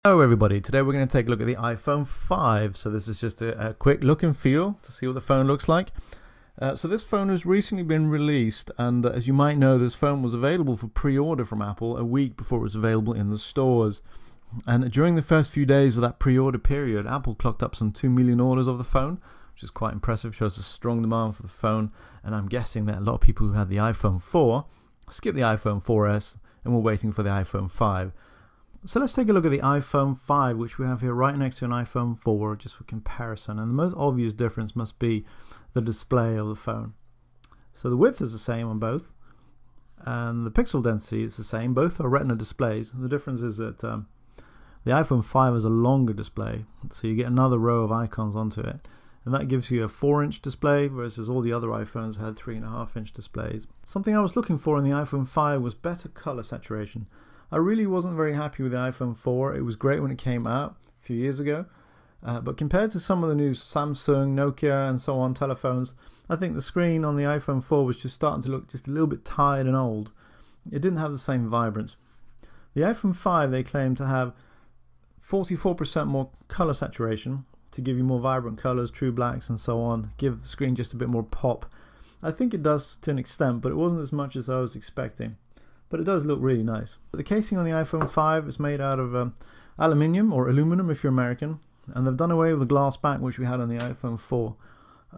Hello everybody, today we're going to take a look at the iPhone 5. So this is just a quick look and feel to see what the phone looks like. So this phone has recently been released, and as you might know, this phone was available for pre-order from Apple a week before it was available in the stores. And during the first few days of that pre-order period, Apple clocked up some 2 million orders of the phone, which is quite impressive, shows a strong demand for the phone. And I'm guessing that a lot of people who had the iPhone 4 skipped the iPhone 4S and were waiting for the iPhone 5. So let's take a look at the iPhone 5, which we have here right next to an iPhone 4, just for comparison. And the most obvious difference must be the display of the phone. So the width is the same on both, and the pixel density is the same. Both are Retina displays. The difference is that the iPhone 5 has a longer display, so you get another row of icons onto it. And that gives you a 4-inch display, versus all the other iPhones had 3.5-inch displays. Something I was looking for in the iPhone 5 was better color saturation. I really wasn't very happy with the iPhone 4. It was great when it came out a few years ago, but compared to some of the new Samsung, Nokia and so on telephones, I think the screen on the iPhone 4 was just starting to look just a little bit tired and old. It didn't have the same vibrance. The iPhone 5, they claim to have 44% more color saturation to give you more vibrant colors, true blacks and so on, give the screen just a bit more pop. I think it does to an extent, but it wasn't as much as I was expecting. But it does look really nice. The casing on the iPhone 5 is made out of aluminium, or aluminum if you're American, and they've done away with the glass back which we had on the iPhone 4.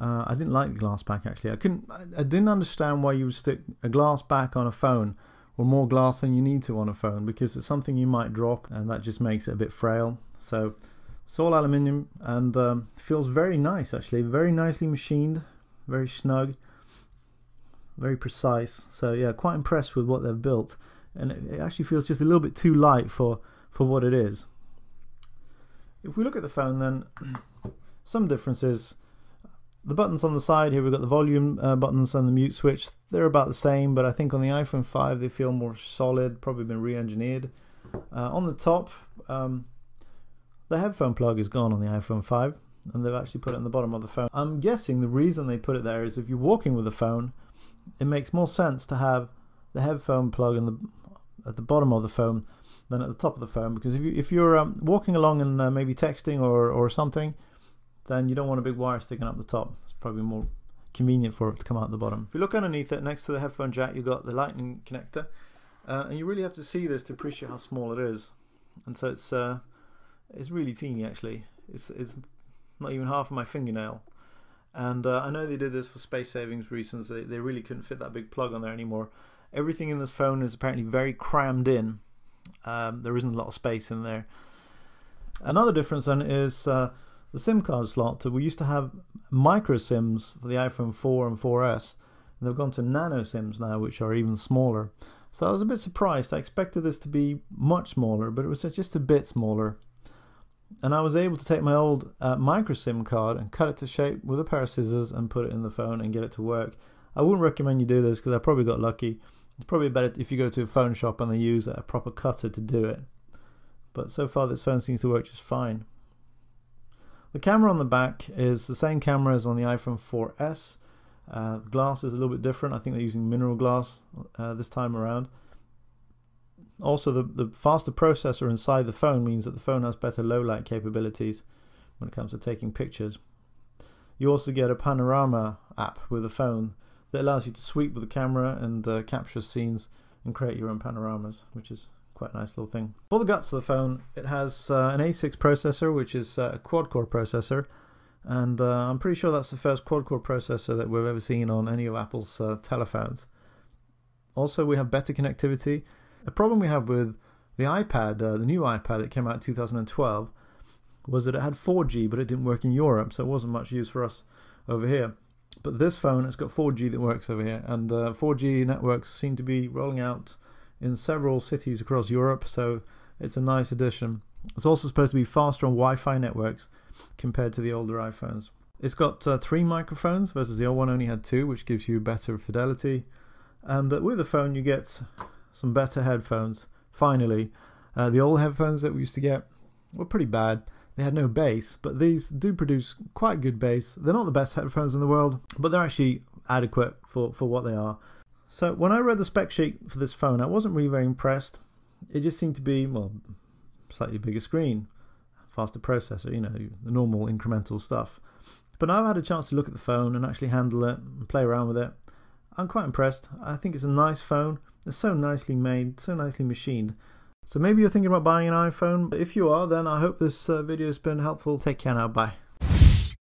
I didn't like the glass back actually. I didn't understand why you would stick a glass back on a phone, or more glass than you need to on a phone, because it's something you might drop and that just makes it a bit frail. So it's all aluminium, and feels very nice actually, very nicely machined, very snug. Very precise. So yeah, quite impressed with what they've built, and it actually feels just a little bit too light for what it is. If we look at the phone, then some differences. The buttons on the side here, we've got the volume buttons and the mute switch. They're about the same, but I think on the iPhone 5 they feel more solid, probably been re-engineered. On the top, the headphone plug is gone on the iPhone 5, and they've actually put it on the bottom of the phone. I'm guessing the reason they put it there is if you're walking with the phone, it makes more sense to have the headphone plug at the bottom of the phone than at the top of the phone, because if you're walking along and maybe texting or something, then you don't want a big wire sticking up the top. It's probably more convenient for it to come out the bottom. If you look underneath it, next to the headphone jack, you've got the lightning connector, and you really have to see this to appreciate how small it is. And so it's really teeny actually. It's not even half of my fingernail. And I know they did this for space savings reasons. They really couldn't fit that big plug on there anymore. Everything in this phone is apparently very crammed in. There isn't a lot of space in there. Another difference then is the SIM card slot. We used to have micro SIMs for the iPhone 4 and 4S. And they've gone to nano SIMs now, which are even smaller. So I was a bit surprised. I expected this to be much smaller, but it was just a bit smaller. And I was able to take my old micro SIM card and cut it to shape with a pair of scissors and put it in the phone and get it to work. I wouldn't recommend you do this because I probably got lucky. It's probably better if you go to a phone shop and they use a proper cutter to do it. But so far this phone seems to work just fine. The camera on the back is the same camera as on the iPhone 4S. The glass is a little bit different. I think they're using mineral glass this time around. Also, the faster processor inside the phone means that the phone has better low light capabilities when it comes to taking pictures. You also get a panorama app with the phone that allows you to sweep with the camera and capture scenes and create your own panoramas, which is quite a nice little thing. For the guts of the phone, it has an A6 processor, which is a quad-core processor, and I'm pretty sure that's the first quad-core processor that we've ever seen on any of Apple's telephones. Also, we have better connectivity. The problem we have with the iPad, the new iPad that came out in 2012, was that it had 4G, but it didn't work in Europe, so it wasn't much use for us over here. But this phone has got 4G that works over here, and 4G networks seem to be rolling out in several cities across Europe, so it's a nice addition. It's also supposed to be faster on Wi-Fi networks compared to the older iPhones. It's got 3 microphones versus the old one only had 2, which gives you better fidelity. And with the phone you get some better headphones, finally. The old headphones that we used to get were pretty bad. They had no bass, but these do produce quite good bass. They're not the best headphones in the world, but they're actually adequate for what they are. So when I read the spec sheet for this phone, I wasn't really very impressed. It just seemed to be, well, slightly bigger screen, faster processor, you know, the normal incremental stuff. But now I've had a chance to look at the phone and actually handle it and play around with it. I'm quite impressed. I think it's a nice phone. It's so nicely made, so nicely machined. So maybe you're thinking about buying an iPhone. If you are, then I hope this video has been helpful. Take care now. Bye.